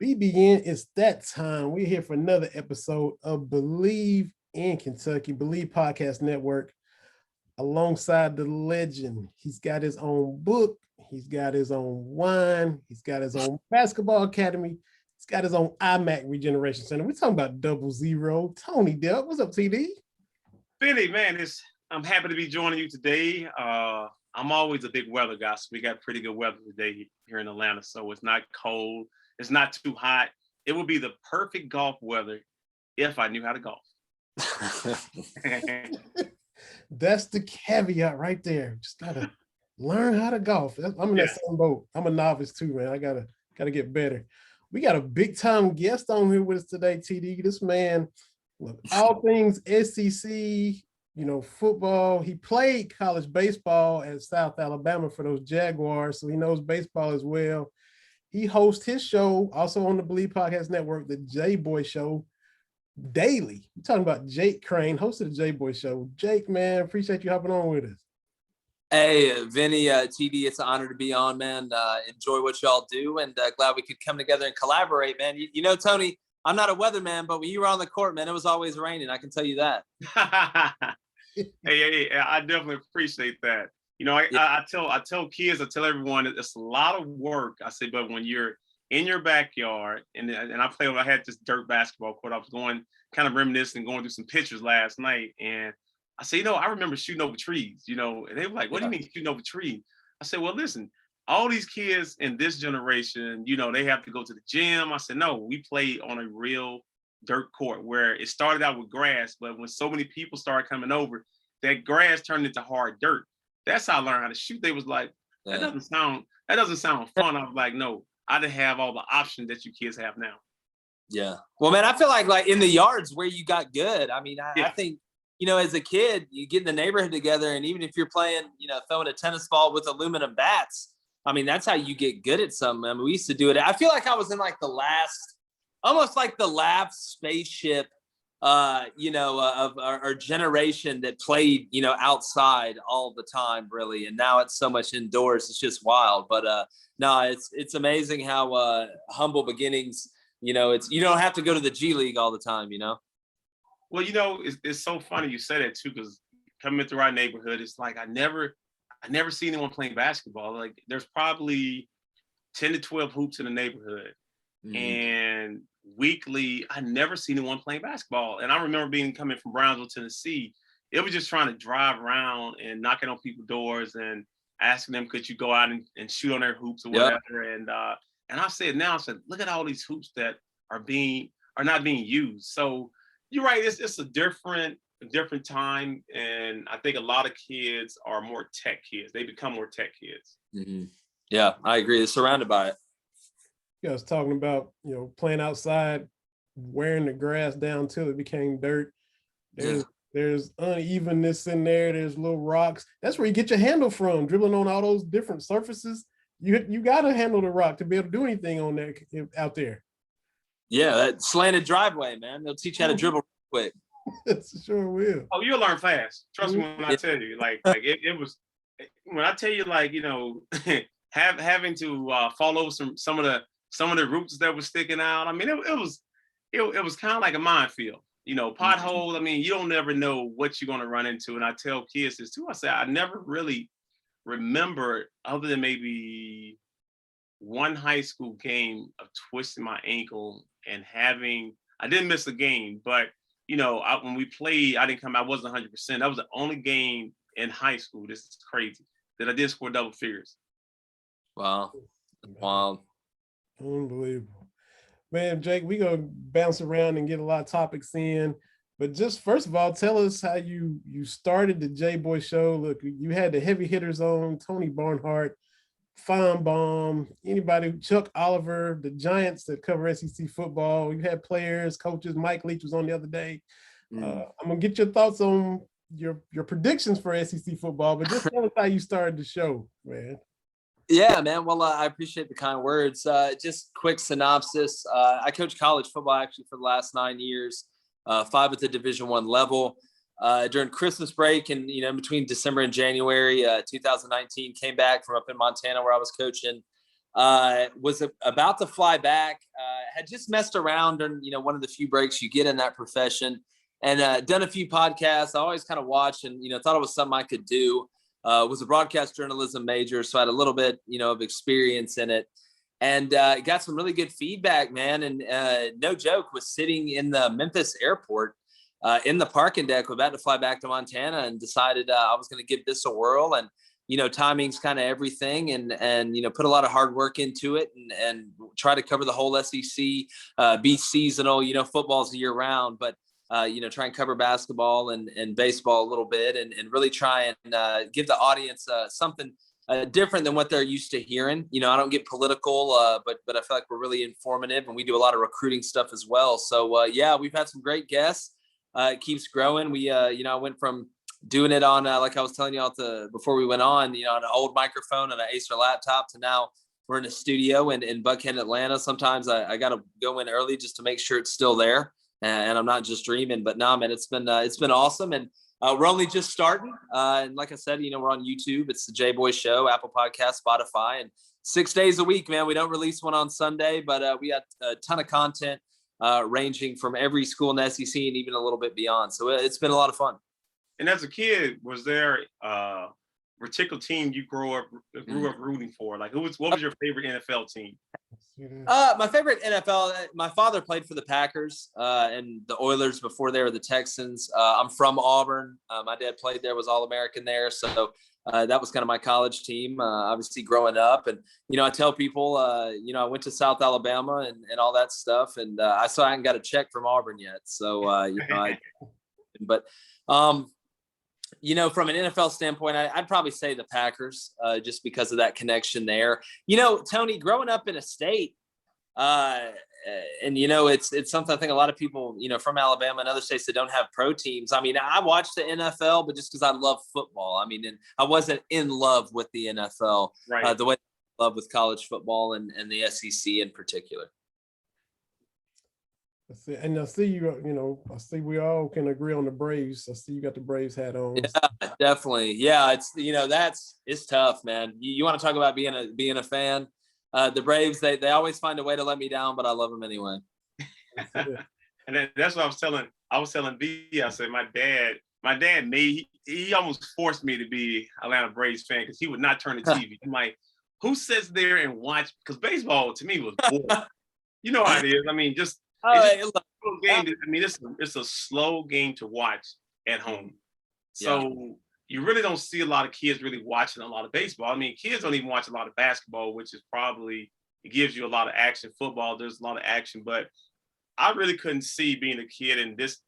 BBN, it's that time. We're here for another episode of Bleav in Kentucky, Bleav Podcast Network, alongside the legend. He's got his own book. He's got his own wine. He's got his own basketball academy. He's got his own iMac Regeneration Center. We're talking about 00. Tony Delk. What's up, TD? Vinny, man, I'm happy to be joining you today. I'm always a big weather guy, so we got pretty good weather today here in Atlanta. So it's not cold. It's not too hot. It would be the perfect golf weather if I knew how to golf. That's the caveat right there. Just gotta learn how to golf. I'm in that same boat. I'm a novice too, man. I gotta get better. We got a big time guest on here with us today, TD. This man, look, all things SEC, football. He played college baseball at South Alabama for those Jaguars, so he knows baseball as well. He hosts his show also on the Bleav Podcast Network, the Jboy Show, daily. We're talking about Jake Crain, host of the Jboy Show. Jake, man, appreciate you hopping on with us. Hey, Vinny, TD, it's an honor to be on, man. Enjoy what y'all do, and glad we could come together and collaborate, man. You know, Tony, I'm not a weatherman, but when you were on the court, man, it was always raining. I can tell you that. Hey, I definitely appreciate that. I tell kids, I tell everyone it's a lot of work. I say, but when you're in your backyard, and I had this dirt basketball court. I was going kind of reminiscing, going through some pictures last night, and I say, I remember shooting over trees. And they were like, "What do you mean shooting over trees?" I said, "Well, listen, all these kids in this generation, they have to go to the gym." I said, "No, we played on a real dirt court where it started out with grass, but when so many people started coming over, that grass turned into hard dirt. That's how I learned how to shoot." They was like, that doesn't sound fun. I was like, no, I didn't have all the options that you kids have now. Yeah. Well, man, I feel like in the yards where you got good. I mean, I think, as a kid, you get in the neighborhood together, and even if you're playing, throwing a tennis ball with aluminum bats, I mean, that's how you get good at something. I mean, we used to do it. I feel like I was in almost like the last spaceship, of our generation that played, outside all the time, really. And now it's so much indoors. It's just wild. But no, it's amazing how humble beginnings, you don't have to go to the G League all the time, Well, it's so funny you say that too, because coming through our neighborhood, it's like I never see anyone playing basketball. Like there's probably 10 to 12 hoops in the neighborhood. Mm-hmm. And weekly, I never see anyone playing basketball. And I remember coming from Brownsville, Tennessee. It was just trying to drive around and knocking on people's doors and asking them, could you go out and shoot on their hoops or whatever. Yep. And I said, look at all these hoops that are not being used. So you're right. It's a different time. And I think a lot of kids are more tech kids. They become more tech kids. Mm-hmm. Yeah, I agree. They're surrounded by it. I was talking about, playing outside, wearing the grass down till it became dirt. There's unevenness in there. There's little rocks. That's where you get your handle from, dribbling on all those different surfaces. You got to handle the rock to be able to do anything on there out there. Yeah, that slanted driveway, man. They'll teach you how to dribble quick. It sure will. Oh, you'll learn fast. Trust me when I tell you. Like it was when I tell you, having to fall over some of the roots that were sticking out. I mean, it was kind of like a minefield, potholes. I mean, you don't never know what you're going to run into. And I tell kids this too. I say, I never really remember, other than maybe one high school game, of twisting my ankle and I didn't miss a game, but when we played, I wasn't 100%. That was the only game in high school. This is crazy that I did score double figures. Wow. Unbelievable. Man, Jake, we're going to bounce around and get a lot of topics in. But just first of all, tell us how you started the Jboy Show. Look, you had the heavy hitters on, Tony Barnhart, Feinbaum, anybody, Chuck Oliver, the Giants that cover SEC football. You had players, coaches. Mike Leach was on the other day. I'm going to get your thoughts on your predictions for SEC football, but just tell us how you started the show, man. Yeah, man. Well, I appreciate the kind words. Just quick synopsis. I coached college football actually for the last 9 years, 5 at the Division I level. During Christmas break and, in between December and January 2019, came back from up in Montana where I was coaching. Was about to fly back, had just messed around during, one of the few breaks you get in that profession, and done a few podcasts. I always kind of watched and, thought it was something I could do. Was a broadcast journalism major, so I had a little bit, of experience in it, and got some really good feedback, man. And no joke, was sitting in the Memphis airport in the parking deck, about to fly back to Montana, and decided I was going to give this a whirl. And timing's kind of everything, and put a lot of hard work into it, and try to cover the whole SEC, be seasonal. Football's year round, but try and cover basketball and baseball a little bit, and really try and give the audience something different than what they're used to hearing. I don't get political, but I feel like we're really informative, and we do a lot of recruiting stuff as well. So yeah, we've had some great guests. It keeps growing. We I went from doing it on like I was telling you all before we went on, on an old microphone and an Acer laptop, to now we're in a studio in Buckhead, Atlanta. Sometimes I got to go in early just to make sure it's still there. And I'm not just dreaming, but nah, man, it's been awesome. And we're only just starting. And like I said, we're on YouTube. It's the Jboy Show, Apple Podcast, Spotify, and 6 days a week, man. We don't release one on Sunday, but we got a ton of content ranging from every school in the SEC and even a little bit beyond. So it's been a lot of fun. And as a kid, was there a particular team you grew up rooting for? Like, what was your favorite NFL team? My favorite NFL, my father played for the Packers and the Oilers before they were the Texans. I'm from Auburn. My dad played there, was All-American there. So that was kind of my college team, obviously growing up. And, I tell people, I went to South Alabama and all that stuff. And I haven't got a check from Auburn yet. So, from an NFL standpoint, I'd probably say the Packers, just because of that connection there. Tony, growing up in a state, and it's something I think a lot of people, from Alabama and other states that don't have pro teams. I mean, I watched the NFL, but just because I love football. I mean, and I wasn't in love with the NFL, right? The way I love with college football and the SEC in particular. And I see I see we all can agree on the Braves. I see you got the Braves hat on. Yeah, definitely. Yeah, it's it's tough, man. You want to talk about being a fan? The Braves, they always find a way to let me down, but I love them anyway. And that's what I was telling V. I said my dad he almost forced me to be Atlanta Braves fan, because he would not turn the TV. I'm like, who sits there and watch? Because baseball to me was boring. You know how it is. I mean, just. It's a slow game to watch at home. So you really don't see a lot of kids really watching a lot of baseball. I mean, kids don't even watch a lot of basketball, which is probably, it gives you a lot of action. Football, there's a lot of action, but I really couldn't see being a kid in this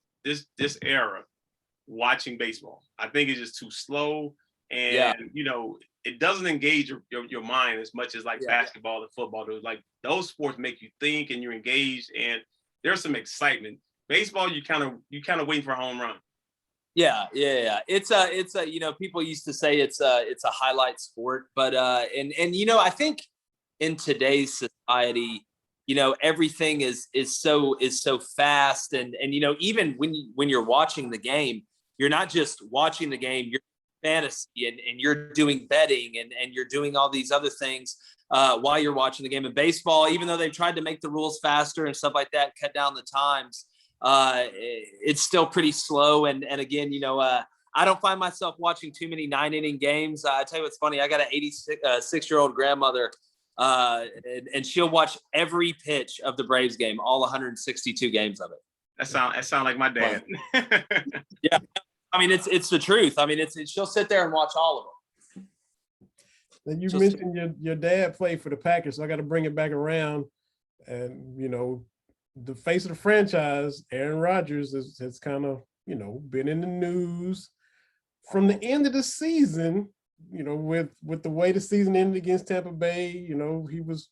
era watching baseball. I think it's just too slow, and it doesn't engage your mind as much as basketball and football do. Like, those sports make you think and you're engaged, and there's some excitement. Baseball, you kind of waiting for a home run. Yeah. It's people used to say it's a highlight sport, but I think in today's society, everything is so fast, and even when you're watching the game, you're not just watching the game, you're fantasy and you're doing betting and you're doing all these other things while you're watching the game. In baseball, even though they've tried to make the rules faster and stuff like that, cut down the times, it's still pretty slow. And again, I don't find myself watching too many 9-inning games. I tell you what's funny. I got an 86-year-old grandmother, and she'll watch every pitch of the Braves game, all 162 games of it. That sound like my dad. Yeah. I mean, it's the truth. I mean, she'll sit there and watch all of them. And you mentioned your dad played for the Packers, so I got to bring it back around. And, the face of the franchise, Aaron Rodgers, has kind of, been in the news from the end of the season, with the way the season ended against Tampa Bay. He was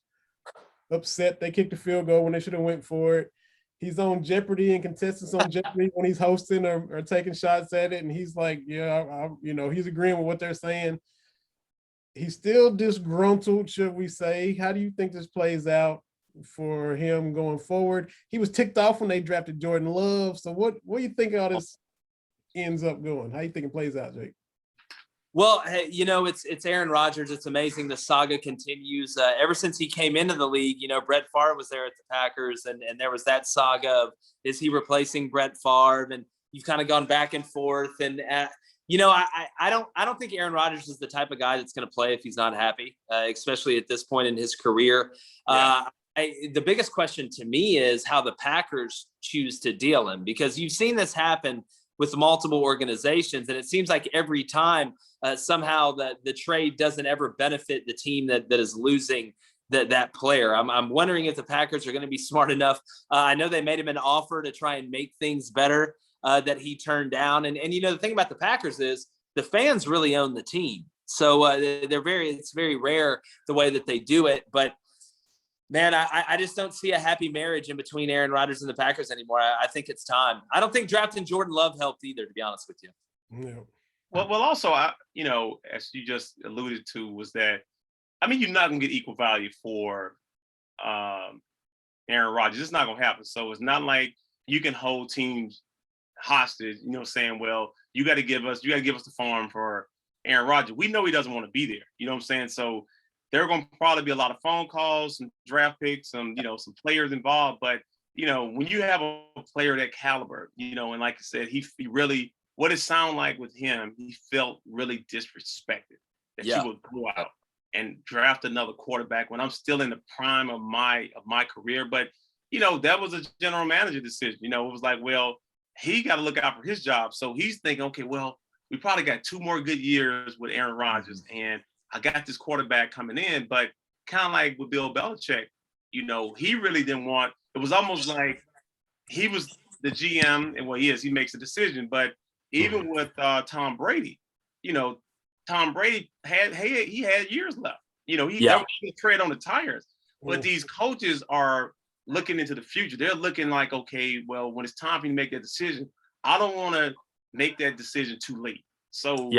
upset they kicked the field goal when they should have went for it. He's on Jeopardy, and contestants on Jeopardy when he's hosting or taking shots at it. And he's like, he's agreeing with what they're saying. He's still disgruntled, should we say. How do you think this plays out for him going forward? He was ticked off when they drafted Jordan Love. So what do you think all this ends up going? How you think it plays out, Jake? Well, hey, it's Aaron Rodgers. It's amazing. The saga continues. Ever since he came into the league, Brett Favre was there at the Packers, and there was that saga of, is he replacing Brett Favre? And you've kind of gone back and forth. And I don't think Aaron Rodgers is the type of guy that's going to play if he's not happy, especially at this point in his career. Yeah. The biggest question to me is how the Packers choose to deal him, because you've seen this happen with multiple organizations, and it seems like every time somehow the trade doesn't ever benefit the team that is losing that player. I'm wondering if the Packers are going to be smart enough. I know they made him an offer to try and make things better that he turned down. And the thing about the Packers is the fans really own the team. So it's very rare the way that they do it. But man, I just don't see a happy marriage in between Aaron Rodgers and the Packers anymore. I think it's time. I don't think drafting Jordan Love helped either, to be honest with you. No. Well, also, as you just alluded to, was that, you're not going to get equal value for Aaron Rodgers. It's not going to happen. So it's not like you can hold teams hostage, saying, well, you got to give us the farm for Aaron Rodgers. We know he doesn't want to be there. You know what I'm saying? So there are going to probably be a lot of phone calls, some draft picks, some players involved. But, when you have a player that caliber, and like I said, he really, what it sounded like with him, he felt really disrespected that you would go out and draft another quarterback when I'm still in the prime of my career. But, that was a general manager decision. It was like, well, he got to look out for his job. So he's thinking, okay, well, we probably got 2 more good years with Aaron Rodgers, and I got this quarterback coming in. But kind of like with Bill Belichick, he really didn't want, it was almost like he was the GM, and he makes a decision. But even with Tom Brady, Tom Brady had years left. He was tread on the tires. But these coaches are looking into the future. They're looking like, okay, well, when it's time for you to make that decision, I don't want to make that decision too late. So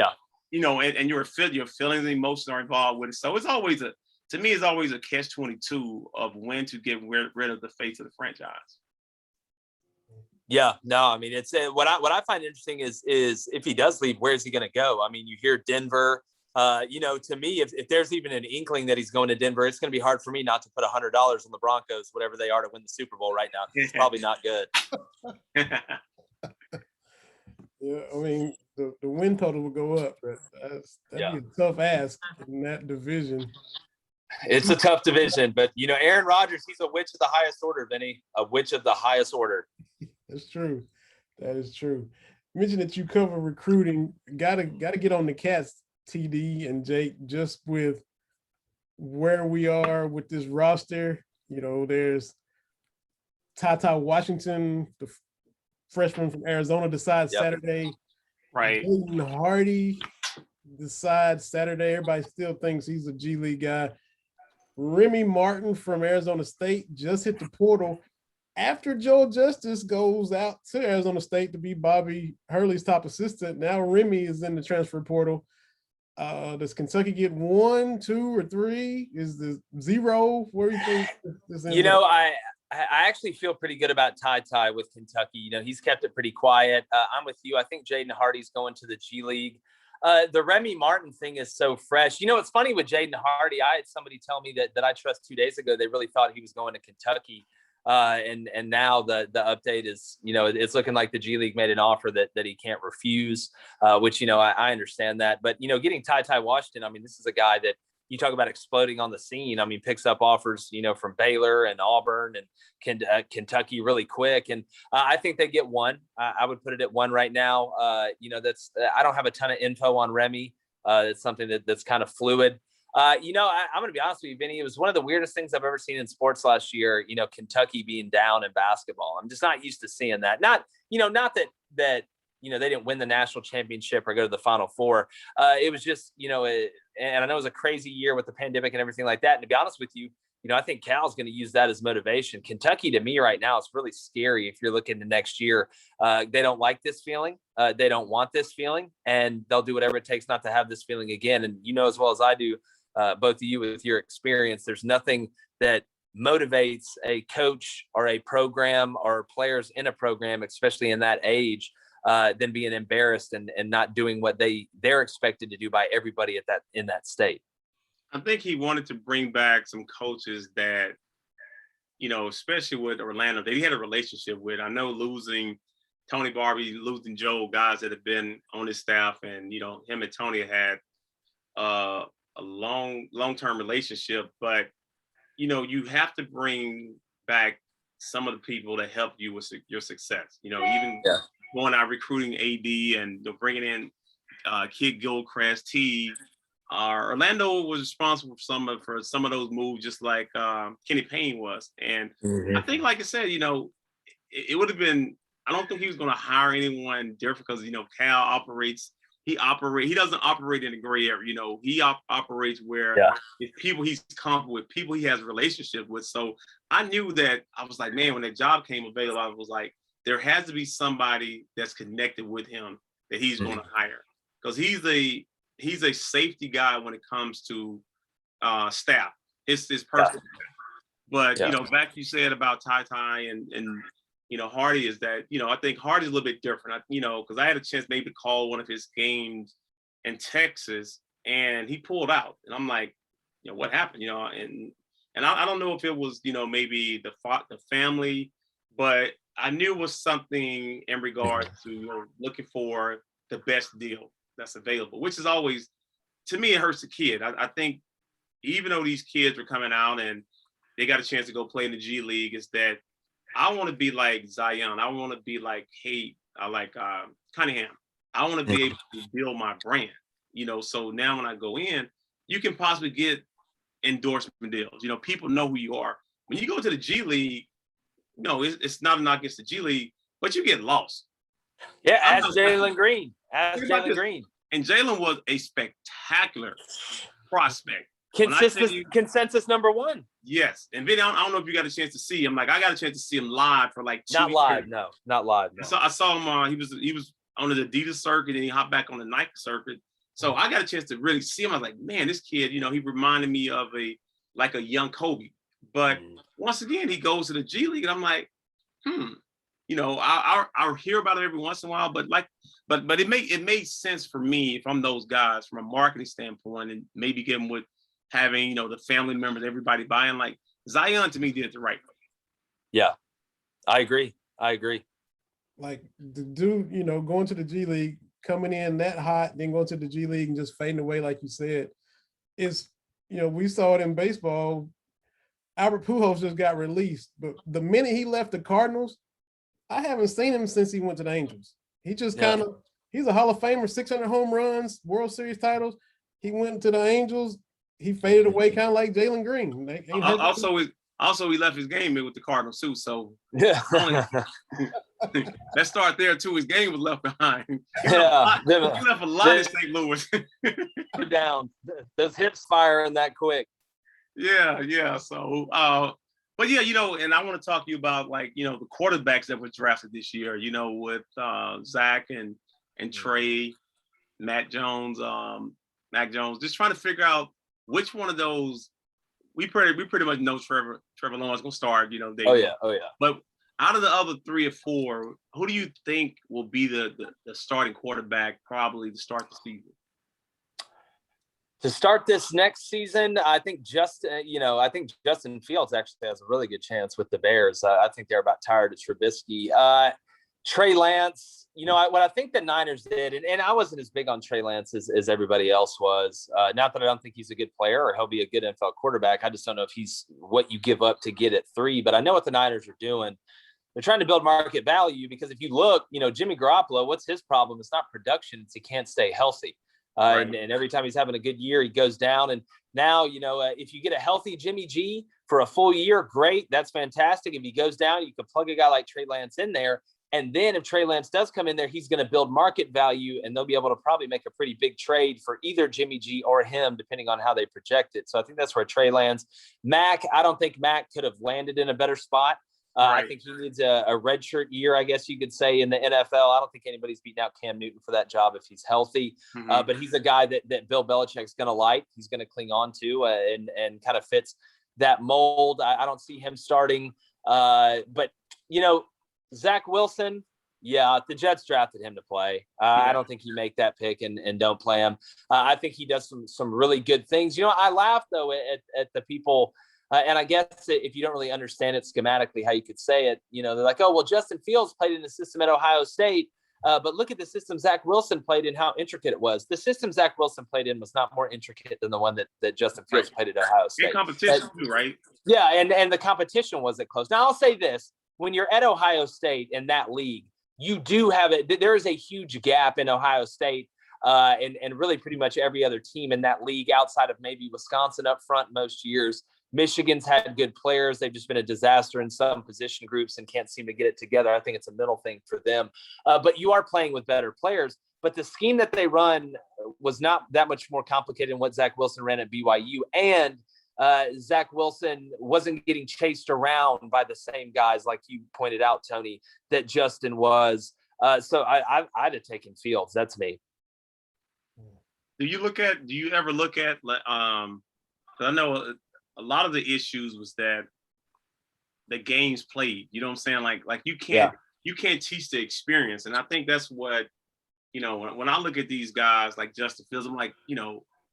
and your feelings and emotions are involved with it. So it's always to me, it's always a catch-22 of when to get rid of the face of the franchise. Yeah, no, it's what I find interesting is if he does leave, where's he going to go? You hear Denver. To me, if there's even an inkling that he's going to Denver, it's going to be hard for me not to put $100 on the Broncos, whatever they are, to win the Super Bowl right now. It's probably not good. Yeah, the win total will go up, but that'd be a tough ask in that division. It's a tough division, but Aaron Rodgers, he's a witch of the highest order, Vinny. A witch of the highest order. That's true. That is true. You mentioned that you cover recruiting. Gotta get on the Cats, TD and Jake, just with where we are with this roster. There's TyTy Washington, the freshman from Arizona, decides Saturday. Right. Jaden Hardy decides Saturday. Everybody still thinks he's a G League guy. Remy Martin from Arizona State just hit the portal after Joel Justice goes out to Arizona State to be Bobby Hurley's top assistant. Now Remy is in the transfer portal. Does Kentucky get 1, 2, or 3? Is the 0? Where do you think this ends up? I actually feel pretty good about TyTy with Kentucky. He's kept it pretty quiet. I'm with you. I think Jaden Hardy's going to the G League. The Remy Martin thing is so fresh. It's funny with Jaden Hardy. I had somebody tell me that I trust 2 days ago, they really thought he was going to Kentucky. And now the update is, it's looking like the G League made an offer that he can't refuse, which, I understand that. But, getting TyTy Washington, this is a guy that you talk about exploding on the scene. Picks up offers, from Baylor and Auburn and Kentucky really quick. And I think they get 1. I would put it at 1 right now. I don't have a ton of info on Remy. It's something that's kind of fluid. I'm going to be honest with you, Vinny. It was one of the weirdest things I've ever seen in sports last year. Kentucky being down in basketball. I'm just not used to seeing that. Not that they didn't win the national championship or go to the Final Four. It was just, and I know it was a crazy year with the pandemic and everything like that. And to be honest with you, I think Cal's going to use that as motivation. Kentucky, to me right now, is really scary if you're looking to next year. They don't like this feeling. They don't want this feeling, and they'll do whatever it takes not to have this feeling again. And as well as I do, both of you with your experience, there's nothing that motivates a coach or a program or players in a program, especially in that age, than being embarrassed and not doing what they're expected to do by everybody in that state. I think he wanted to bring back some coaches that, especially with Orlando, that he had a relationship with. I know losing Tony Barbie, losing Joe, guys that have been on his staff, and him and Tony had a long-term relationship. But you have to bring back some of the people that helped you with your success. Even going out recruiting AD and bringing in Kid Gilchrist, Orlando was responsible for some of those moves, just like Kenny Payne was. And I think, like I said, it would have been. I don't think he was going to hire anyone different because Cal operates. He doesn't operate in a gray area. He operates where it's people he's comfortable with, people he has a relationship with. So I knew that. I was like, man, when that job came available, I was like, there has to be somebody that's connected with him that he's going to hire, because he's a safety guy when it comes to staff. It's his personal. But back you said about TyTy and Hardy, is that I think Hardy's a little bit different. Because I had a chance maybe to call one of his games in Texas, and he pulled out, and I'm like, what happened? And I don't know if it was maybe the family, but I knew it was something in regard to looking for the best deal that's available, which is always, to me, it hurts the kid. I think even though these kids were coming out and they got a chance to go play in the G League, is that I want to be like Zion. I want to be like Cunningham. I want to be able to build my brand, so now when I go in, you can possibly get endorsement deals. People know who you are. When you go to the G League, it's not a knock against the G League, but you get lost. Yeah, ask Jalen Green. Ask Jalen Green. And Jalen was a spectacular prospect. Consensus number one. Yes. And Vinny, I don't know if you got a chance to see him. Like, I got a chance to see him live for like 2 Not years. live, no. Not live, no. So I saw him, he was on the Adidas circuit, and he hopped back on the Nike circuit. So I got a chance to really see him. I was like, man, this kid, he reminded me of a young Kobe. But once again, he goes to the G League, and I'm like, I'll hear about it every once in a while, but it made sense for me, if I'm those guys, from a marketing standpoint, and maybe getting with having, the family members, everybody buying. Like, Zion, to me, did it the right way. Yeah, I agree. Like, the dude, going to the G League, coming in that hot, then going to the G League and just fading away, like you said, is, we saw it in baseball. Albert Pujols just got released, but the minute he left the Cardinals, I haven't seen him since he went to the Angels. He just he's a Hall of Famer, 600 home runs, World Series titles. He went to the Angels. He faded away kind of like Jalen Green. Also, he left his game in with the Cardinals too. So let's start there too. His game was left behind. He left a lot in St. Louis. Down. Those hips firing that quick. Yeah. So, but yeah, and I want to talk to you about, like, the quarterbacks that were drafted this year. With Zach and Trey, Mac Jones, just trying to figure out which one of those. We pretty much know Trevor Lawrence gonna start. Oh yeah. But out of the other 3 or 4, who do you think will be the starting quarterback probably to start the season? To start this next season, I think Justin Fields actually has a really good chance with the Bears. I think they're about tired of Trubisky. Trey Lance, what I think the Niners did, and I wasn't as big on Trey Lance as everybody else was. Not that I don't think he's a good player or he'll be a good NFL quarterback. I just don't know if he's what you give up to get at 3. But I know what the Niners are doing. They're trying to build market value, because if you look, Jimmy Garoppolo, what's his problem? It's not production. It's he can't stay healthy. Right. And every time he's having a good year, he goes down. And now, if you get a healthy Jimmy G for a full year, great. That's fantastic. If he goes down, you can plug a guy like Trey Lance in there. And then if Trey Lance does come in there, he's going to build market value, and they'll be able to probably make a pretty big trade for either Jimmy G or him, depending on how they project it. So I think that's where Trey lands. Mac, I don't think Mac could have landed in a better spot. Right. I think he needs a redshirt year, I guess you could say, in the NFL. I don't think anybody's beating out Cam Newton for that job if he's healthy. But he's a guy that Bill Belichick's going to like. He's going to cling on to and kind of fits that mold. I don't see him starting. But, Zach Wilson, Yeah, the Jets drafted him to play. I don't think you make that pick and don't play him. I think he does some really good things. I laugh, though, at the people, and I guess if you don't really understand it schematically, how you could say it, they're like, oh, well, Justin Fields played in the system at Ohio State, but look at the system Zach Wilson played in, how intricate it was. The system Zach Wilson played in was not more intricate than the one that Justin Fields played at Ohio State. And competition too, right? Yeah, and the competition wasn't close. Now, I'll say this. When you're at Ohio State in that league, you do have it. There is a huge gap in Ohio State and really pretty much every other team in that league outside of maybe Wisconsin up front most years. Michigan's had good players. They've just been a disaster in some position groups and can't seem to get it together. I think it's a mental thing for them. But you are playing with better players. But the scheme that they run was not that much more complicated than what Zach Wilson ran at BYU. And Zach Wilson wasn't getting chased around by the same guys, like you pointed out, Tony, that Justin was. So I'd have taken Fields. That's me. Do you ever look at, 'cause I know a lot of the issues was that the games played, you know what I'm saying? Like you can't teach the experience. And I think that's what, when I look at these guys like Justin Fields, I'm like,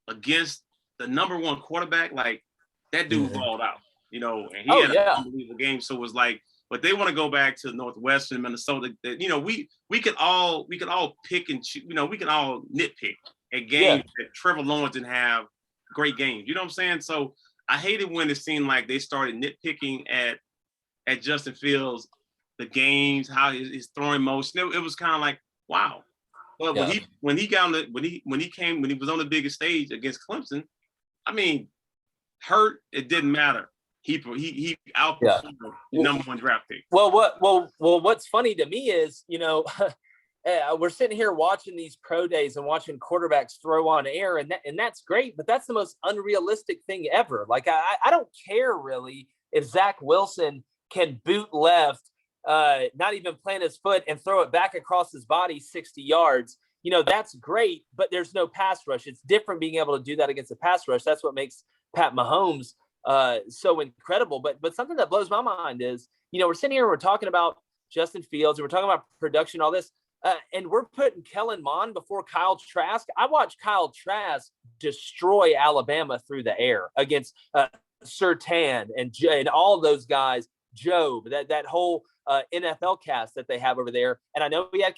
against the number one quarterback, like that dude balled out, and he had an unbelievable game. So it was like, but they want to go back to Northwestern Minnesota. That, we could all pick and choose, we can all nitpick at games that Trevor Lawrence didn't have great games. You know what I'm saying? So I hated when it seemed like they started nitpicking at Justin Fields, the games, how his throwing motion. It was kind of like, wow. But when he was on the biggest stage against Clemson, I mean, hurt, it didn't matter. He outperformed the number one draft pick. Well, what's funny to me is, we're sitting here watching these pro days and watching quarterbacks throw on air, and that's great, but that's the most unrealistic thing ever. Like, I don't care really if Zach Wilson can boot left, not even plant his foot and throw it back across his body 60 yards. That's great, but there's no pass rush. It's different being able to do that against a pass rush. That's what makes Pat Mahomes so incredible. But something that blows my mind is, we're sitting here and we're talking about Justin Fields and we're talking about production, all this, and we're putting Kellen Mond before Kyle Trask. I watched Kyle Trask destroy Alabama through the air against Surtain and all those guys, Job, that whole NFL cast that they have over there. And I know he had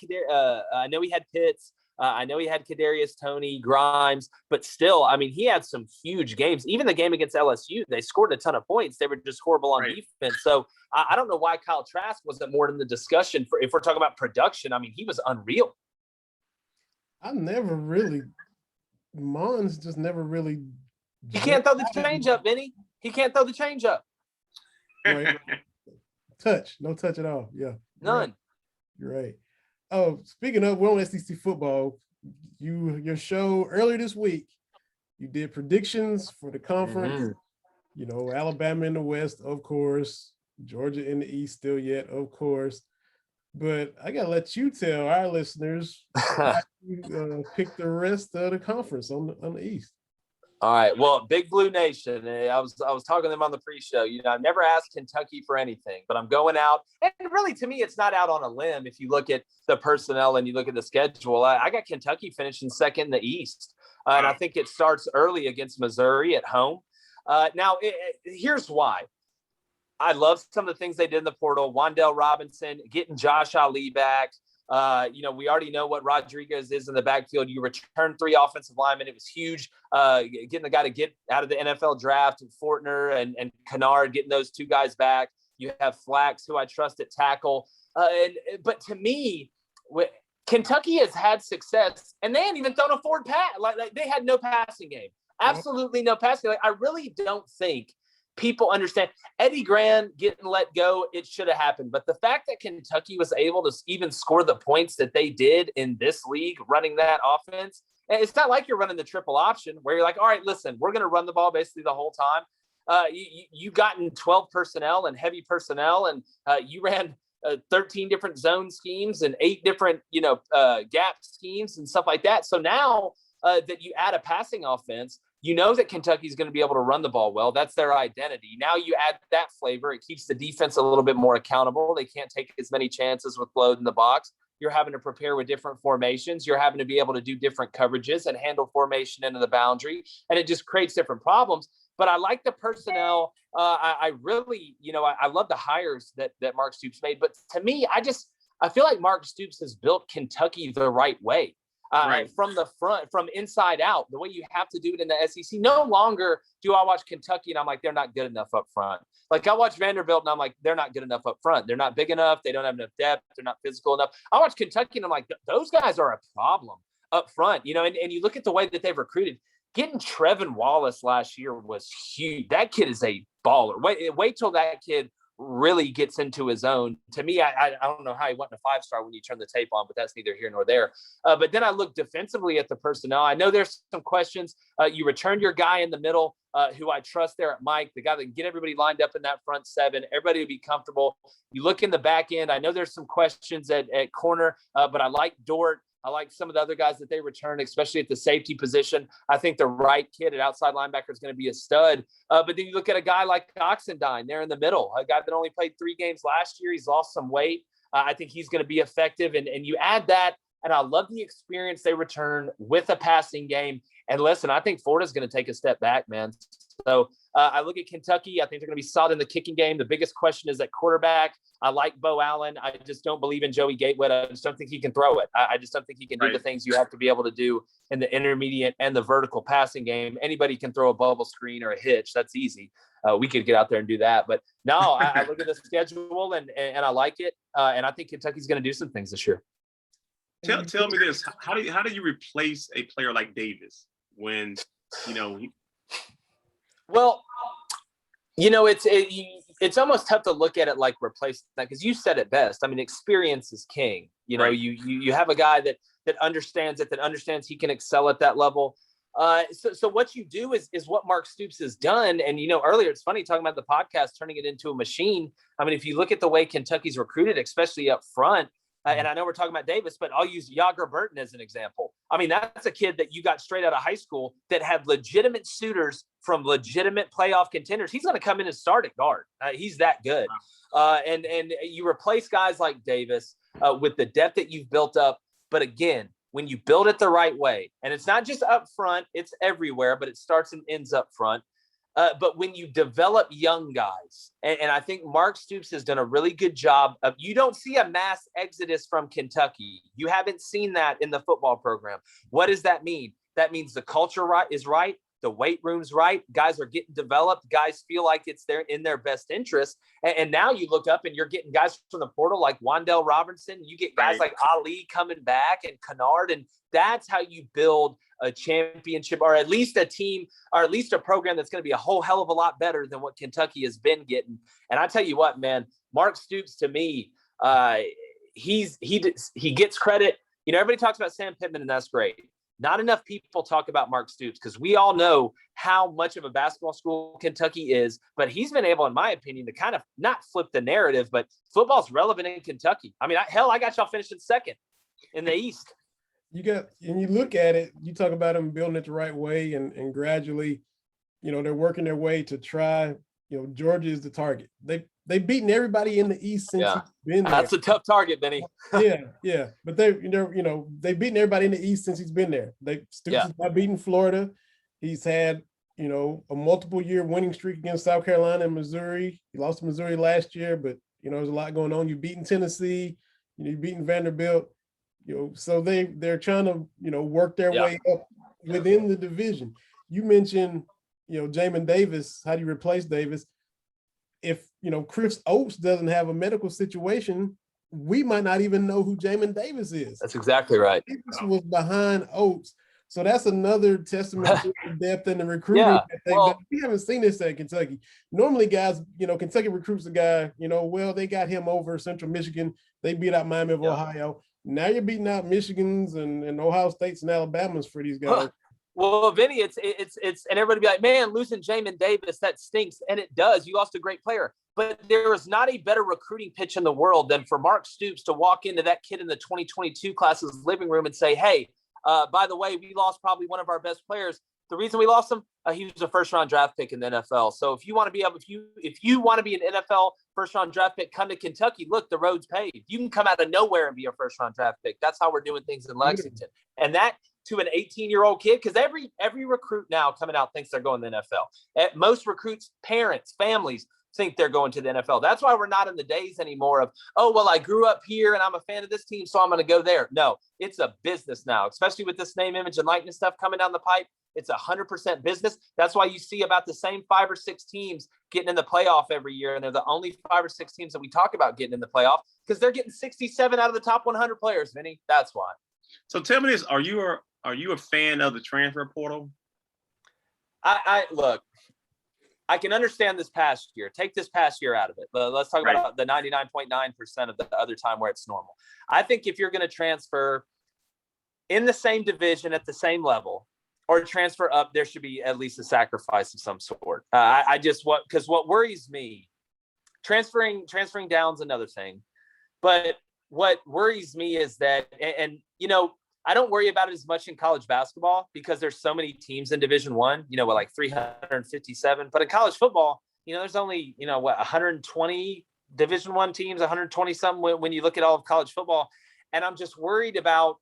Pitts. I know he had Kadarius Toney, Grimes, but still, I mean, he had some huge games. Even the game against LSU, they scored a ton of points. They were just horrible on defense. So I don't know why Kyle Trask wasn't more in the discussion if we're talking about production. I mean, he was unreal. Mons just never really. He can't throw the change up, Vinny. He can't throw the change up. Right. No touch at all. Yeah. None. You're right. Oh, speaking of, we're on SEC football. Your show earlier this week, you did predictions for the conference. Alabama in the West, of course. Georgia in the East still yet, of course. But I gotta let you tell our listeners how you pick the rest of the conference on the East. All right. Well, Big Blue Nation. I was talking to them on the pre-show. I've never asked Kentucky for anything, but I'm going out. And really, to me, it's not out on a limb. If you look at the personnel and you look at the schedule, I got Kentucky finishing second in the East. And I think it starts early against Missouri at home. Now, here's why. I love some of the things they did in the portal. Wan'Dale Robinson, getting Josh Ali back. We already know what Rodriguez is in the backfield. You return 3 offensive linemen. It was huge. Getting the guy to get out of the NFL draft, and Fortner and Kennard, getting those 2 guys back. You have Flax, who I trust at tackle. But to me, Kentucky has had success, and they hadn't even thrown a forward pass. Like they had no passing game. Absolutely no passing. Like, I really don't think people understand. Eddie Gran getting let go, it should have happened. But the fact that Kentucky was able to even score the points that they did in this league running that offense, it's not like you're running the triple option where you're like, all right, listen, we're going to run the ball basically the whole time. You gotten 12 personnel and heavy personnel, and you ran 13 different zone schemes and 8 different, gap schemes and stuff like that. So now that you add a passing offense, You know that Kentucky's going to be able to run the ball well. That's their identity. Now you add that flavor. It keeps the defense a little bit more accountable. They can't take as many chances with load in the box. You're having to prepare with different formations. You're having to be able to do different coverages and handle formation into the boundary. And it just creates different problems. But I like the personnel. I really, I love the hires that Mark Stoops made. But to me, I feel like Mark Stoops has built Kentucky the right way. Right. From the front, from inside out, the way you have to do it in the SEC. No longer do I watch Kentucky and I'm like, they're not good enough up front. Like I watch Vanderbilt and I'm like, they're not good enough up front. They're not big enough. They don't have enough depth. They're not physical enough. I watch Kentucky and I'm like, those guys are a problem up front, and you look at the way that they've recruited. Getting Trevin Wallace last year was huge. That kid is a baller. Wait till that kid really gets into his own. To me, I don't know how he went to 5-star when you turn the tape on, but that's neither here nor there. But then I look defensively at the personnel. I know there's some questions. You returned your guy in the middle, who I trust there at Mike, the guy that can get everybody lined up in that front seven. Everybody will be comfortable. You look in the back end. I know there's some questions at corner, but I like Dort. I like some of the other guys that they returned, especially at the safety position. I think the right kid at outside linebacker is going to be a stud. But then you look at a guy like Oxendine there in the middle, a guy that only played 3 games last year. He's lost some weight. I think he's going to be effective. And you add that, and I love the experience they return with a passing game. And listen, I think Florida's going to take a step back, man. So I look at Kentucky. I think they're going to be solid in the kicking game. The biggest question is at quarterback. I like Bo Allen. I just don't believe in Joey Gatewood. I just don't think he can throw it. I just don't think he can do the things you have to be able to do in the intermediate and the vertical passing game. Anybody can throw a bubble screen or a hitch. That's easy. We could get out there and do that. But no, I look at the schedule and I like it. And I think Kentucky's going to do some things this year. Tell me this. How do you replace a player like Davis when, Well, it's almost tough to look at it like replace that, because you said it best. I mean, experience is king. You have a guy that understands it, that understands he can excel at that level. So what you do is what Mark Stoops has done. And, earlier, it's funny talking about the podcast, turning it into a machine. I mean, if you look at the way Kentucky's recruited, especially up front, and I know we're talking about Davis, but I'll use Yager Burton as an example. I mean, that's a kid that you got straight out of high school that had legitimate suitors from legitimate playoff contenders. He's going to come in and start at guard. He's that good. And you replace guys like Davis with the depth that you've built up. But again, when you build it the right way, and it's not just up front, it's everywhere, but it starts and ends up front. But when you develop young guys, and I think Mark Stoops has done a really good job of, you don't see a mass exodus from Kentucky. You haven't seen that in the football program. What does that mean? That means the culture is right. The weight room's right. Guys are getting developed. Guys feel like it's in their best interest. And now you look up and you're getting guys from the portal like Wandell Robinson. You get guys like Ali coming back and Kennard. And that's how you build a championship, or at least a team, or at least a program that's going to be a whole hell of a lot better than what Kentucky has been getting. And I tell you what, man, Mark Stoops, to me, he gets credit. Everybody talks about Sam Pittman, and that's great. Not enough people talk about Mark Stoops, because we all know how much of a basketball school Kentucky is, but he's been able, in my opinion, to kind of not flip the narrative, but football's relevant in Kentucky. I mean, I got y'all finishing second in the East. You look at it, you talk about them building it the right way and gradually, they're working their way to try, Georgia is the target. They've beaten everybody in the East since he's been there. That's a tough target, Vinny. Yeah. But they've beaten everybody in the East since he's been there. Stoops has not beaten Florida. He's had, a multiple year winning streak against South Carolina and Missouri. He lost to Missouri last year, but there's a lot going on. You've beaten Tennessee, you've beaten Vanderbilt. So they're trying to, work their way up within the division. You mentioned, Jamin Davis. How do you replace Davis? If, Chris Oates doesn't have a medical situation, we might not even know who Jamin Davis is. That's exactly right. Davis was behind Oates. So that's another testament to the depth and the recruiting. We haven't seen this at Kentucky. Normally guys, Kentucky recruits a guy, they got him over Central Michigan. They beat out Miami of Ohio. Now you're beating out Michigans and Ohio States and Alabamas for these guys. Well, Vinny, it's and everybody be like, man, losing Jamin Davis, that stinks. And it does. You lost a great player. But there is not a better recruiting pitch in the world than for Mark Stoops to walk into that kid in the 2022 class's living room and say, hey, by the way, we lost probably one of our best players. the reason we lost him, he was a first-round draft pick in the NFL. So if you want to be able, if you want to be an NFL first-round draft pick, come to Kentucky. Look, the road's paved. You can come out of nowhere and be a first-round draft pick. That's how we're doing things in Lexington. And that to an 18-year-old kid, because every recruit now coming out thinks they're going to the NFL. Most recruits, parents, families think they're going to the NFL. That's why we're not in the days anymore of, oh, well, I grew up here and I'm a fan of this team, so I'm going to go there. No, it's a business now, especially with this name, image, and likeness stuff coming down the pipe. It's 100% business. That's why you see about the same 5 or 6 teams getting in the playoff every year. And they're the only 5 or 6 teams that we talk about getting in the playoff because they're getting 67 out of the top 100 players, Vinny. That's why. So tell me this, are you a fan of the transfer portal? I look, I can understand this past year. Take this past year out of it. Let's talk about the 99.9% of the other time where it's normal. I think if you're going to transfer in the same division at the same level, or transfer up, there should be at least a sacrifice of some sort. Because what worries me, transferring down's another thing, but what worries me is that, and you know, I don't worry about it as much in college basketball because there's so many teams in Division I, you know, with like 357. But in college football, you know, there's only, 120 Division I teams, 120 something when you look at all of college football. And I'm just worried about,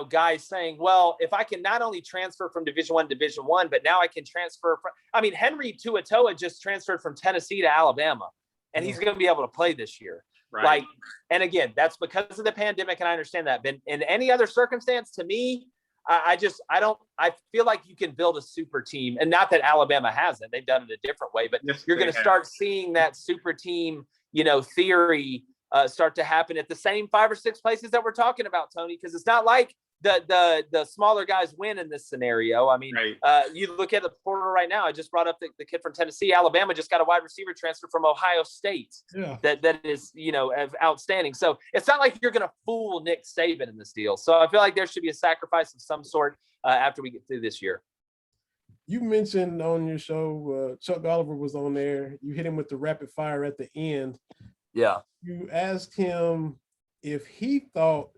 guys saying, well, if I can not only transfer from Division I to Division I, but now I can transfer from, Henry TyTy just transferred from Tennessee to Alabama, and he's going to be able to play this year. Right. And again, that's because of the pandemic, and I understand that. But in any other circumstance, to me, I feel like you can build a super team, and not that Alabama hasn't. They've done it a different way, but you're going to start seeing that super team, theory start to happen at the same 5 or 6 places that we're talking about, Tony, because it's not like the smaller guys win in this scenario. You look at the portal right now. I just brought up the kid from Tennessee. Alabama just got a wide receiver transfer from Ohio State. Yeah. That is, outstanding. So it's not like you're going to fool Nick Saban in this deal. So I feel like there should be a sacrifice of some sort after we get through this year. You mentioned on your show, Chuck Oliver was on there. You hit him with the rapid fire at the end. Yeah. You asked him if he thought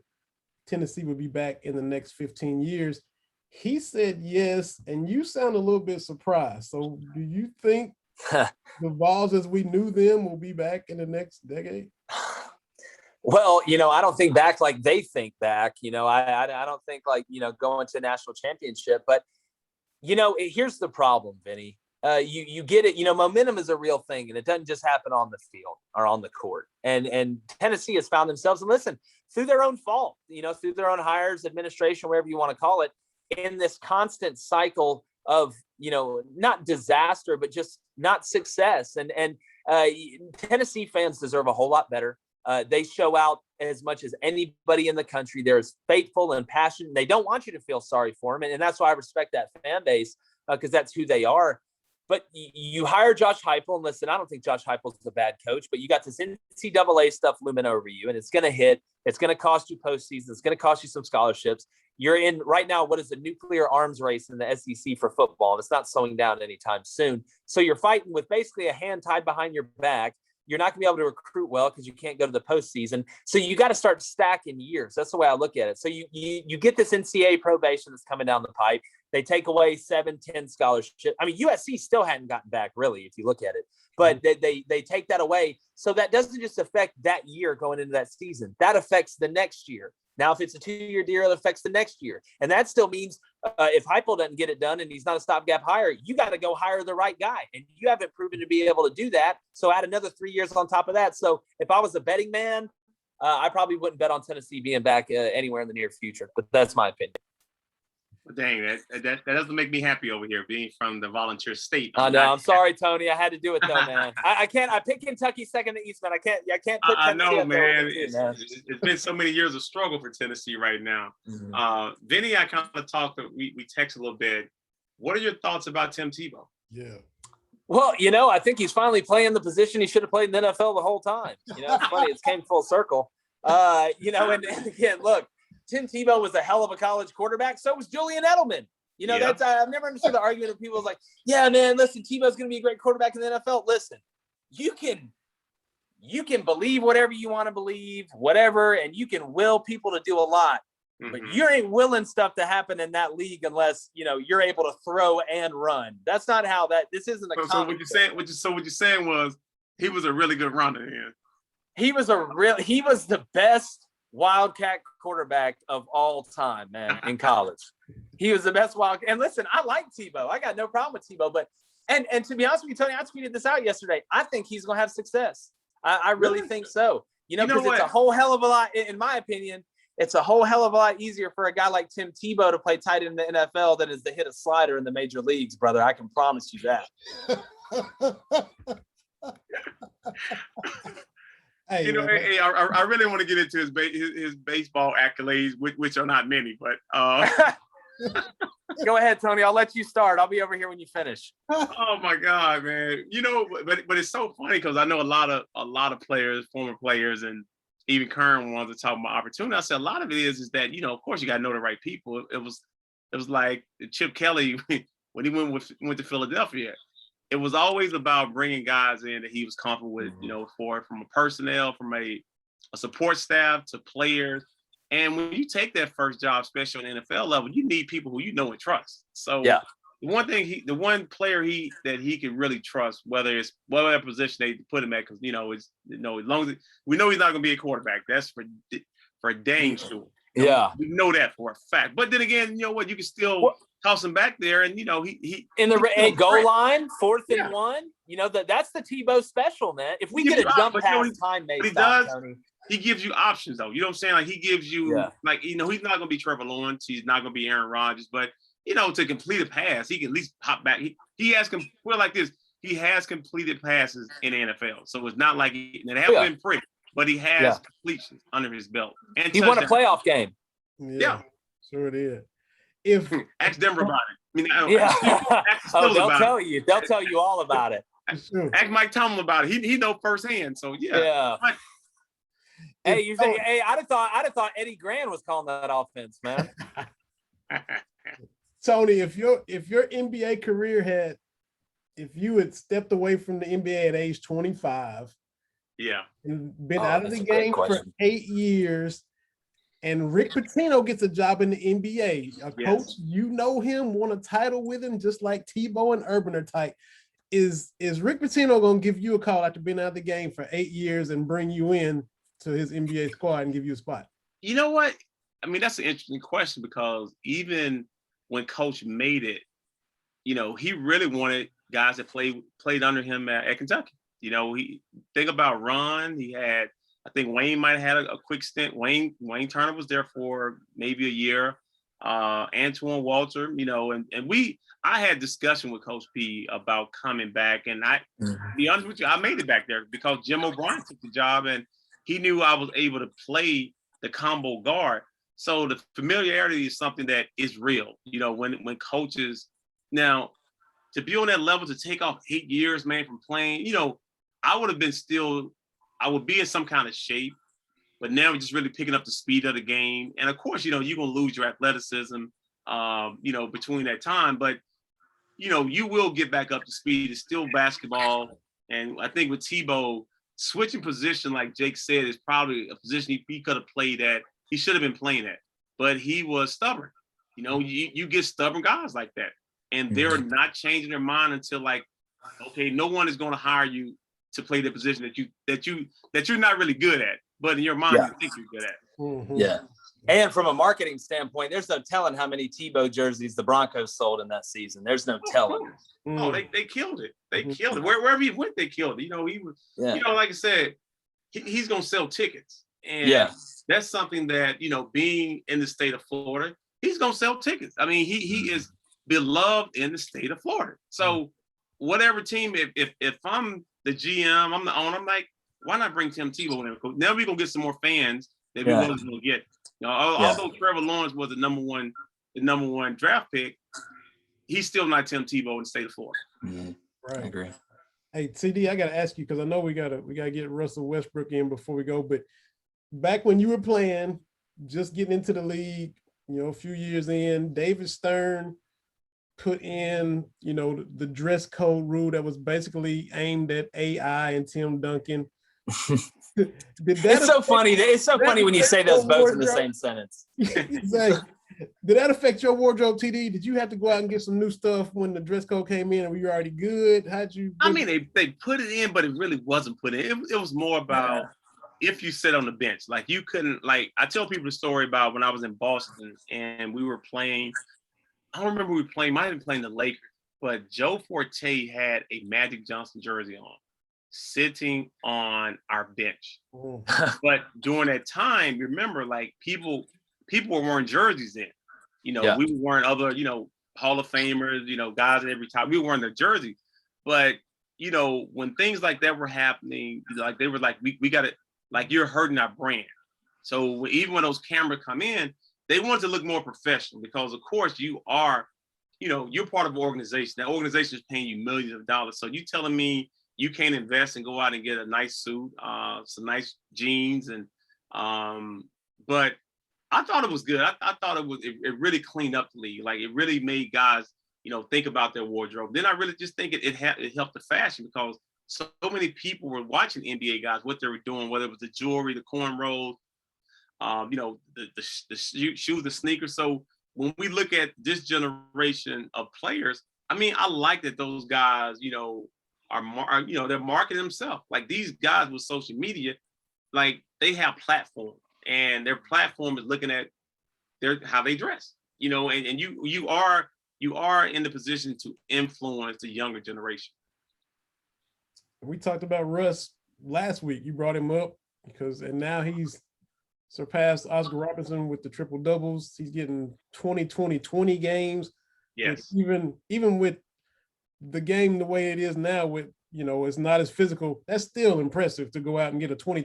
Tennessee would be back in the next 15 years. He said yes, and you sound a little bit surprised. So do you think the Vols as we knew them will be back in the next decade? Well, I don't think back like they think back. I don't think like, going to a national championship. But, here's the problem, Vinny. You get it. Momentum is a real thing, and it doesn't just happen on the field or on the court. And Tennessee has found themselves, and listen, through their own fault, through their own hires, administration, whatever you want to call it, in this constant cycle of, not disaster, but just not success. And Tennessee fans deserve a whole lot better. They show out as much as anybody in the country. They're as faithful and passionate. They don't want you to feel sorry for them. And that's why I respect that fan base, because that's who they are. But you hire Josh Heupel, and listen, I don't think Josh Heupel's a bad coach, but you got this NCAA stuff looming over you, and it's going to hit. It's going to cost you postseason. It's going to cost you some scholarships. You're in right now what is a nuclear arms race in the SEC for football, and it's not slowing down anytime soon. So you're fighting with basically a hand tied behind your back. You're not going to be able to recruit well because you can't go to the postseason. So you got to start stacking years. That's the way I look at it. So you get this NCAA probation that's coming down the pipe. They take away 7-10 scholarships. USC still hadn't gotten back, really, if you look at it. But they take that away. So that doesn't just affect that year going into that season. That affects the next year. Now, if it's a 2-year deal, it affects the next year. And that still means if Heupel doesn't get it done and he's not a stopgap hire, you got to go hire the right guy. And you haven't proven to be able to do that. So add another 3 years on top of that. So if I was a betting man, I probably wouldn't bet on Tennessee being back anywhere in the near future. But that's my opinion. Dang, that doesn't make me happy over here, being from the volunteer state. I'm sorry, Tony. I had to do it though, man. I can't. I picked Kentucky second to Eastman. I can't put Tennessee. I know, man. It's been so many years of struggle for Tennessee right now. Mm-hmm. Vinny, I kind of talked. We text a little bit. What are your thoughts about Tim Tebow? Yeah. Well, I think he's finally playing the position he should have played in the NFL the whole time. It's funny. It's came full circle. And again, look. Tim Tebow was a hell of a college quarterback. So was Julian Edelman. That's I've never understood the argument of people like, yeah, man, listen, Tebow's going to be a great quarterback in the NFL. Listen, you can believe whatever you want to believe, whatever, and you can will people to do a lot. But you ain't willing stuff to happen in that league unless, you're able to throw and run. That's not how this isn't a So what you're saying was he was a really good runner. Yeah. He was the best Wildcat quarterback of all time, man, in college. He was the best Wildcat. And listen, I like Tebow. I got no problem with Tebow. But and to be honest with you, Tony, I tweeted this out yesterday. I think he's going to have success. I really think so. Because it's a whole hell of a lot, in my opinion, it's a whole hell of a lot easier for a guy like Tim Tebow to play tight end in the NFL than is to hit a slider in the major leagues, brother. I can promise you that. Hey, I really want to get into his baseball accolades, which are not many, but go ahead, Tony. I'll let you start. I'll be over here when you finish. Oh my God, man! But it's so funny because I know a lot of players, former players, and even current ones are talking about opportunity. I said a lot of it is that of course you got to know the right people. It was like Chip Kelly when he went to Philadelphia. It was always about bringing guys in that he was comfortable with, from a personnel, from a support staff to players. And when you take that first job, especially on the NFL level, you need people who you know and trust. So the one player that he can really trust, whether it's whatever position they put him at, because as long as we know he's not going to be a quarterback, that's for dang sure. Yeah, we know that for a fact. But then again, you can still toss him back there, and he in the goal line, 4th and 1. That's the Tebow special, man. If we get a jump pass time made, he gives you options, though. You know what I'm saying? Like he gives you, he's not going to be Trevor Lawrence. He's not going to be Aaron Rodgers, but to complete a pass, he can at least pop back. He has He has completed passes in the NFL, so it's not like they haven't been pretty, but he has completions under his belt. And he won a playoff game. Yeah, sure did. If ask Denver about it. They'll tell you. They'll tell you all about it. Ask Mike Tomlin about it. He know firsthand. So yeah. Hey, I'd have thought Eddie Gran was calling that offense, man. Tony, if your NBA career if you had stepped away from the NBA at age 25, and been out of the game for 8 years, and Rick Pitino gets a job in the NBA, a coach, him, won a title with him, just like Tebow and Urban are tight. Is Rick Pitino going to give you a call after being out of the game for 8 years and bring you in to his NBA squad and give you a spot? You know what? I mean, that's an interesting question, because even when Coach made it, he really wanted guys that played under him at Kentucky. He think about Ron. He had, I think Wayne might have had a quick stint. Wayne Turner was there for maybe a year. Antoine Walter, I had discussion with Coach P about coming back, and to be honest with you, I made it back there because Jim O'Brien took the job, and he knew I was able to play the combo guard. So the familiarity is something that is real. When coaches now, to be on that level, to take off 8 years, man, from playing, I would be in some kind of shape, but now we're just really picking up the speed of the game. And of course, you're going to lose your athleticism, between that time, but you will get back up to speed. It's still basketball. And I think with Tebow, switching position, like Jake said, is probably a position he could have played at. He should have been playing at, but he was stubborn. You get stubborn guys like that, and they're not changing their mind until no one is going to hire you to play the position that you're not really good at, but in your mind you think you're good at. Mm-hmm. Yeah. And from a marketing standpoint, there's no telling how many Tebow jerseys the Broncos sold in that season. There's no telling. Oh, they killed it. They killed it. Wherever he went, they killed it. He was, like I said, he's going to sell tickets. And that's something that, being in the state of Florida, he's going to sell tickets. I mean, he is beloved in the state of Florida. So whatever team, if I'm the GM, I'm the owner, I'm like, why not bring Tim Tebow in? Now we're going to get some more fans that we wasn't going to get. Although Trevor Lawrence was the number one draft pick, he's still not Tim Tebow in the state of Florida. Mm-hmm. Right. I agree. Hey, CD, I got to ask you, because I know we gotta get Russell Westbrook in before we go. But back when you were playing, just getting into the league, a few years in, David Stern put in, the dress code rule that was basically aimed at AI and Tim Duncan. It's so funny. It's so funny when you say those both in the same sentence. Exactly. Did that affect your wardrobe, TD? Did you have to go out and get some new stuff when the dress code came in, and were you already good? How'd you? I mean, they put it in, but it really wasn't put in. It was more about if you sit on the bench, like you couldn't. Like I tell people the story about when I was in Boston and we were playing. I don't remember we were playing. Might have been playing the Lakers, but Joe Forte had a Magic Johnson jersey on, sitting on our bench. But during that time, remember, like people were wearing jerseys in. We were wearing other, Hall of Famers, guys at every time. We were wearing their jerseys. But, when things like that were happening, like they were like, we got to, like you're hurting our brand. So even when those cameras come in, they want to look more professional because, of course, you are, you're part of an organization. That organization is paying you millions of dollars. So you telling me you can't invest and go out and get a nice suit, some nice jeans, and but I thought it was good. I thought it really cleaned up the league. Like it really made guys, think about their wardrobe. Then I really just think it helped the fashion because so many people were watching NBA guys, what they were doing, whether it was the jewelry, the cornrows, the shoes, the sneakers. So when we look at this generation of players, I mean, I like that those guys, are they're marketing themselves. Like these guys with social media, like they have platform, and their platform is looking at how they dress, and you are in the position to influence the younger generation. We talked about Russ last week. You brought him up and now he's surpassed Oscar Robertson with the triple doubles. He's getting 20 games. Yes. Even with the game the way it is now, with it's not as physical. That's still impressive to go out and get a 20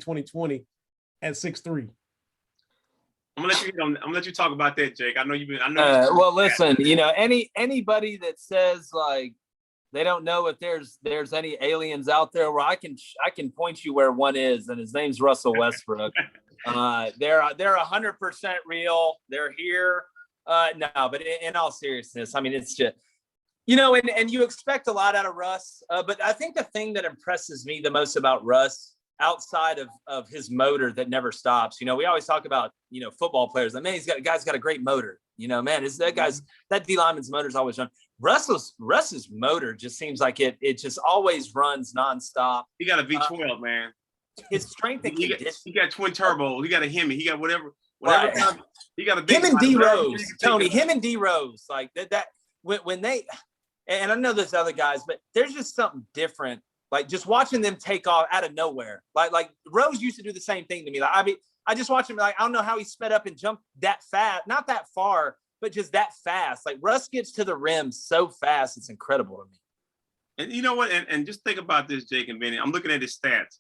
at 6'3". I'm gonna let you talk about that, Jake. I know you've been. Well, listen, anybody that says like they don't know if there's any aliens out there, where I can point you where one is, and his name's Russell Westbrook. They're 100% real. They're here. No, but in all seriousness, I mean, it's just, and you expect a lot out of Russ. But I think the thing that impresses me the most about Russ, outside of his motor that never stops, we always talk about, football players. Like, man, guy's got a great motor. Man, that D lineman's motor is always running. Russ's motor just seems like it just always runs nonstop. He got a V12, man. His strength and conditioning. He got twin turbo. He got a Hemi. He got whatever. Right. He got a big. Him and D Rose, Tony. Him and D Rose, like that. When they, and I know there's other guys, but there's just something different. Like just watching them take off out of nowhere. Like Rose used to do the same thing to me. Like I just watch him. Like I don't know how he sped up and jumped that fast, not that far, but just that fast. Like Russ gets to the rim so fast, it's incredible to me. And you know what? And just think about this, Jake and Vinny. I'm looking at his stats.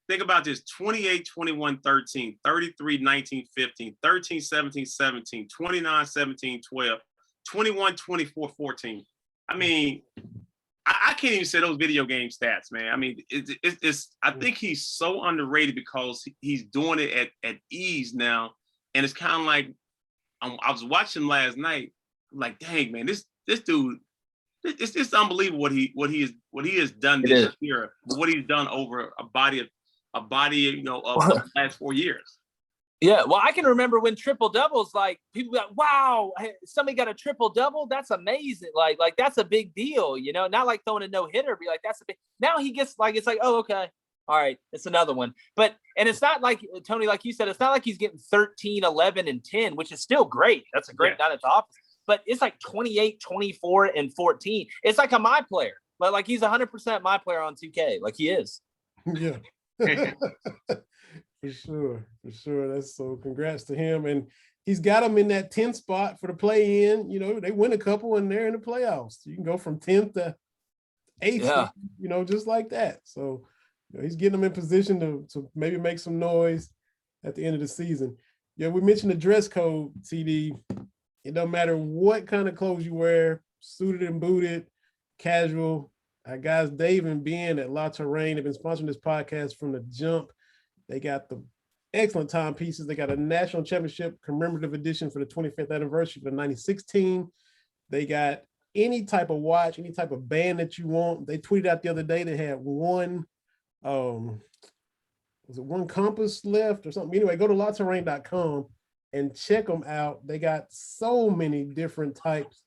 Think about this: 28, 21, 13, 33, 19, 15, 13, 17, 17, 29, 17, 12, 21, 24, 14. I mean, I can't even say those video game stats, man. I mean, it's I think he's so underrated because he's doing it at ease now. And it's kind of like, I was watching him last night. I'm like, dang, man, this dude, it's unbelievable what he has done this year, what he's done over a body of the last 4 years. Yeah, well, I can remember when triple doubles, like people got, wow, somebody got a triple double. That's amazing. Like that's a big deal, Not like throwing a no hitter. Be like, that's a big. Now he gets like, it's like, oh, okay, all right, it's another one. But and it's not like Tony, like you said, it's not like he's getting 13, 11, and 10, which is still great. That's a great night at the office. But it's like 28, 24, and 14. It's like a my player, but like he's 100% my player on 2K, like he is. Yeah. For sure. That's so congrats to him. And he's got them in that 10th spot for the play-in. They win a couple and they're in the playoffs. You can go from 10th to 8th, just like that. So he's getting them in position to maybe make some noise at the end of the season. Yeah, we mentioned the dress code, TD. It doesn't matter what kind of clothes you wear, suited and booted, casual. Our guys Dave and Ben at La Terrain have been sponsoring this podcast from the jump. They got the excellent timepieces. They got a national championship commemorative edition for the 25th anniversary of the 96 team. They got any type of watch, any type of band that you want. They tweeted out the other day they had one was it one compass left or something? Anyway, go to LaTerrain.com and check them out. They got so many different types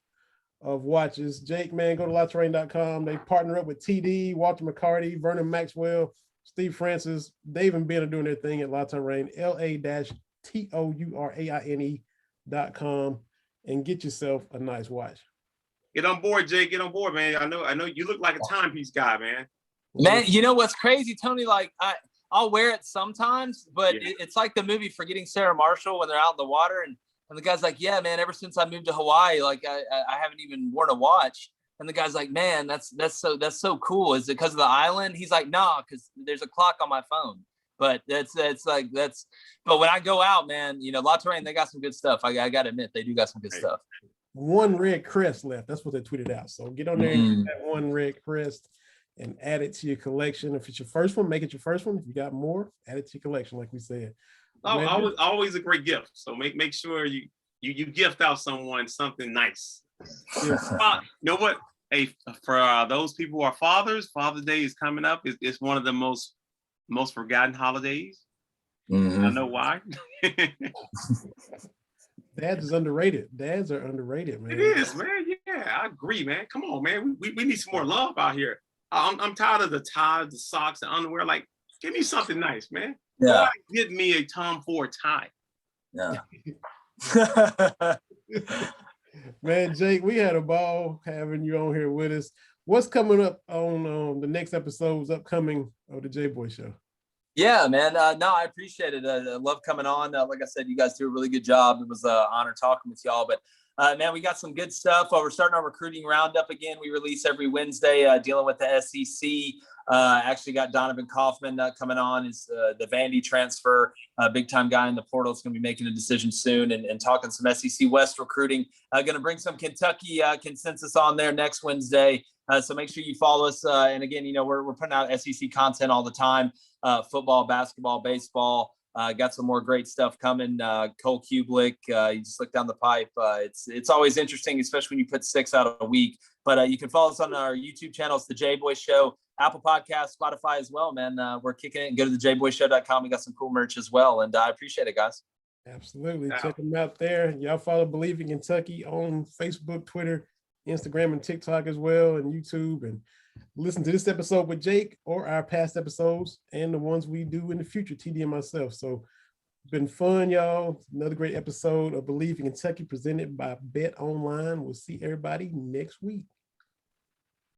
of watches. Jake, man, go to LaTerrain.com. They partner up with TD, Walter McCarty, Vernon Maxwell, Steve Francis, Dave and Ben are doing their thing at LaTerrain, LA-TOURAINE.com, and get yourself a nice watch. Get on board, Jake. Get on board, man. I know you look like a timepiece guy, man. Man, you know what's crazy, Tony? Like I'll wear it sometimes, but it's like the movie Forgetting Sarah Marshall when they're out in the water and the guy's like, yeah, man, ever since I moved to Hawaii, like I haven't even worn a watch. And the guy's like, man, that's so cool. Is it because of the island? He's like, nah, because there's a clock on my phone. But but when I go out, man, you know, LaTerrain, they got some good stuff. I got to admit, they do got some good stuff. One red crest left. That's what they tweeted out. So get on there and get that one red crest and add it to your collection. If it's your first one, make it your first one. If you got more, add it to your collection, like we said. Always a great gift. So make sure you gift out someone something nice. You know what? Hey, for those people who are fathers, Father's Day is coming up. It's one of the most forgotten holidays. I know why. Dads is underrated. Dads are underrated, man. It is, man. Yeah, I agree, man. Come on, man. We need some more love out here. I'm tired of the ties, the socks, the underwear. Like, give me something nice, man. Yeah. Get me a Tom Ford tie. Yeah. Man, Jake, we had a ball having you on here with us. What's coming up on the next episodes upcoming of the Jboy Show? Yeah, man. No, I appreciate it. I love coming on. Like I said, you guys do a really good job. It was an honor talking with y'all. But man, we got some good stuff. We're starting our recruiting roundup again. We release every Wednesday, dealing with the SEC. Actually got Donovan Kaufman coming on. Is the Vandy transfer, big time guy in the portal. Is going to be making a decision soon and talking some SEC West recruiting. Going to bring some Kentucky consensus on there next Wednesday. So make sure you follow us. And again, you know, we're putting out SEC content all the time. Football, basketball, baseball. Got some more great stuff coming. Cole Kubelik, you just look down the pipe. It's always interesting, especially when you put 6 out a week. But you can follow us on our YouTube channel. It's the Jboy Show, Apple Podcasts, Spotify as well, man. We're kicking it. And go to the jboyshow.com. We got some cool merch as well. And I appreciate it, guys. Absolutely. Check them out there. Y'all follow Bleav in Kentucky on Facebook, Twitter, Instagram, and TikTok as well, and YouTube. And listen to this episode with Jake or our past episodes and the ones we do in the future, TD and myself. So it's been fun, y'all. Another great episode of Bleav in Kentucky presented by Bet Online. We'll see everybody next week.